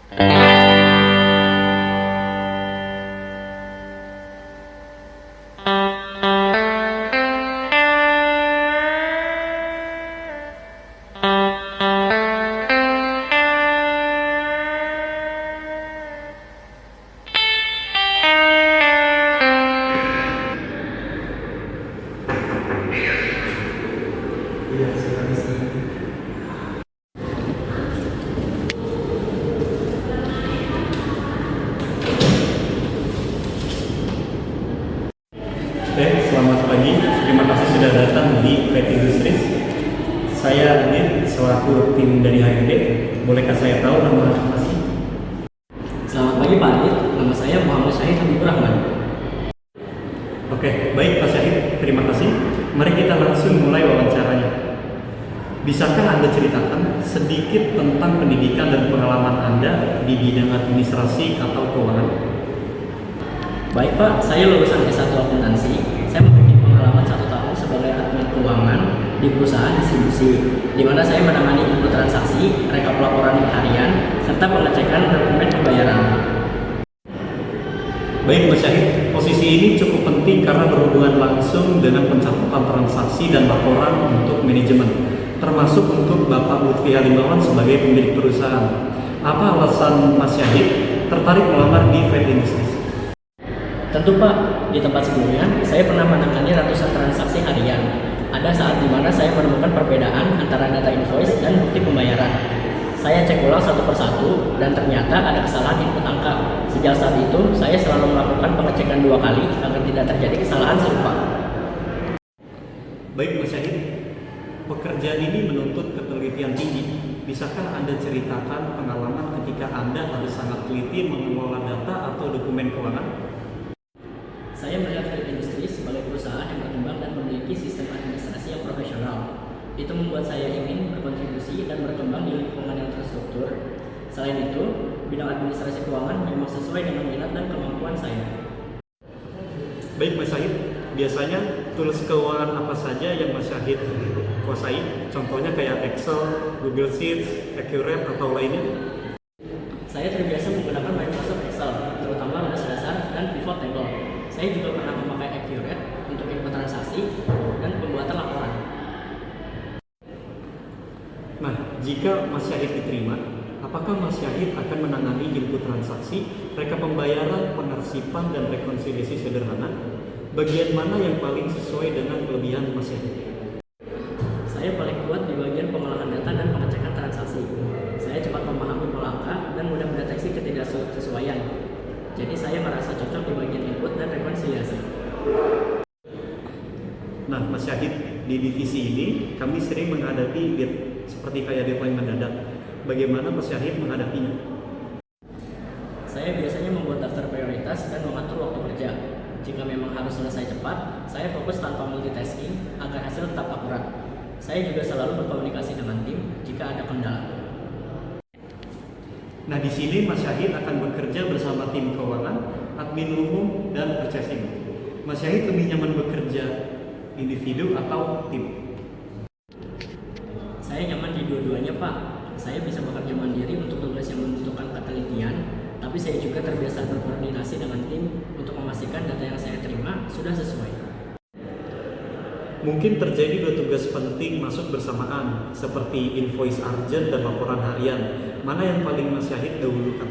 Iya, silakan silakan. Selamat pagi. Terima kasih sudah datang di Pet Industries. Saya Adit, selaku tim dari HRD. Bolehkah saya tahu nama masih? Selamat pagi Pak Adit, nama saya Muhammad Syahid Habibur Rahman. Oke, baik Pak Syahid, terima kasih. Mari kita langsung mulai wawancaranya. Bisakah Anda ceritakan sedikit tentang pendidikan dan pengalaman Anda di bidang administrasi atau keuangan? Baik Pak, saya lulusan S1 akuntansi. Saya memiliki pengalaman 1 tahun sebagai admin keuangan di perusahaan distribusi, di mana saya menangani input transaksi, rekap laporan harian, serta pengecekan dokumen pembayaran. Baik Mas Syahid, posisi ini cukup penting karena berhubungan langsung dengan pencatatan transaksi dan laporan untuk manajemen, termasuk untuk Bapak Lutfi Halimawan sebagai pemilik perusahaan. Apa alasan Mas Syahid tertarik melamar di Pet Industries? Tentu Pak, di tempat sebelumnya saya pernah menangani ratusan transaksi harian. Ada saat di mana saya menemukan perbedaan antara data invoice dan bukti pembayaran. Saya cek ulang satu persatu dan ternyata ada kesalahan input angka. Sejak saat itu, saya selalu melakukan pengecekan 2 kali agar tidak terjadi kesalahan serupa. Baik Mas Syahid, pekerjaan ini menuntut ketelitian tinggi. Bisakah Anda ceritakan pengalaman ketika Anda harus sangat teliti mengelola data atau dokumen keuangan? Saya melihat Pet Industries sebagai perusahaan yang berkembang dan memiliki sistem administrasi yang profesional. Itu membuat saya ingin berkontribusi dan berkembang di lingkungan yang terstruktur. Selain itu, bidang administrasi keuangan memang sesuai dengan minat dan kemampuan saya. Baik Mas Syahid, biasanya tools keuangan apa saja yang Mas Syahid kuasai? Contohnya kayak Excel, Google Sheets, Accurate atau lainnya? Saya terbiasa menggunakan Microsoft Excel, terutama rumus dasar dan pivot table. Saya juga pernah memakai Accurate untuk input transaksi dan pembuatan laporan. Nah, jika Mas Syahid diterima, apakah Mas Syahid akan menangani input transaksi, rekap pembayaran, pengarsipan, dan rekonsiliasi sederhana? Bagian mana yang paling sesuai dengan kelebihan Mas Syahid? Saya paling kuat di bagian pengolahan data dan pengecekan transaksi. Saya cepat memahami pola angka dan mudah mendeteksi ketidaksesuaian. Jadi saya merasa cocok di bagian input dan rekonsiliasi. Nah, Mas Syahid, di divisi ini kami sering menghadapi seperti kayak deadline mendadak. Bagaimana Mas Syahid menghadapinya? Saya biasanya membuat daftar prioritas dan mengatur waktu kerja. Jika memang harus selesai cepat, saya fokus tanpa multitasking agar hasil tetap akurat. Saya juga selalu berkomunikasi dengan tim jika ada kendala. Nah, di sini Mas Syahid akan bekerja bersama tim keuangan, admin umum, dan purchasing. Mas Syahid lebih nyaman bekerja individu atau tim? Saya nyaman di dua-duanya Pak. Saya bisa bekerja mandiri untuk tugas yang membutuhkan ketelitian, tapi saya juga terbiasa berkoordinasi dengan tim untuk memastikan data yang saya terima sudah sesuai. Mungkin terjadi 2 tugas penting masuk bersamaan, seperti invoice urgent dan laporan harian. Mana yang paling Mas Syahid dahulukan?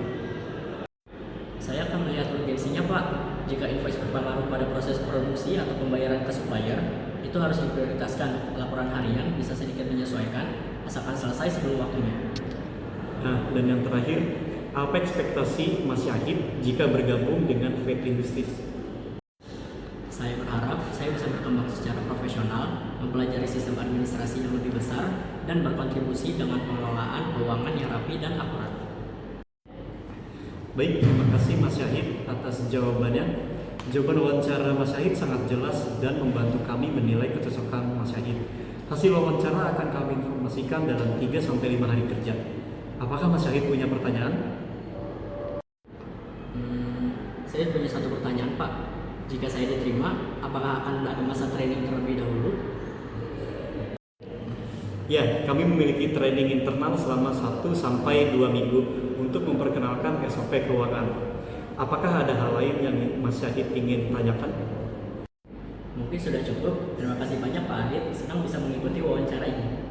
Saya akan melihat urgensinya Pak. Jika invoice berpengaruh pada proses produksi atau pembayaran ke supplier, itu harus diprioritaskan. Laporan harian bisa sedikit menyesuaikan, asalkan selesai sebelum waktunya. Nah, dan yang terakhir, apa ekspektasi Mas Syahid jika bergabung dengan Pet Industries? Saya berharap saya bisa berkembang secara profesional, mempelajari sistem administrasi yang lebih besar, dan berkontribusi dengan pengelolaan keuangan yang rapi dan akurat. Baik, terima kasih Mas Syahid atas jawabannya. Jawaban wawancara Mas Syahid sangat jelas dan membantu kami menilai kecocokan Mas Syahid. Hasil wawancara akan kami informasikan dalam 3-5 hari kerja. Apakah Mas Syahid punya pertanyaan? Saya punya satu pertanyaan Pak. Jika saya diterima, apakah akan ada masa training terlebih dahulu? Ya, kami memiliki training internal selama 1-2 minggu untuk memperkenalkan SOP keuangan. Apakah ada hal lain yang Mas Syahid ingin tanyakan? Mungkin sudah cukup. Terima kasih banyak Pak Adit, senang bisa mengikuti wawancara ini.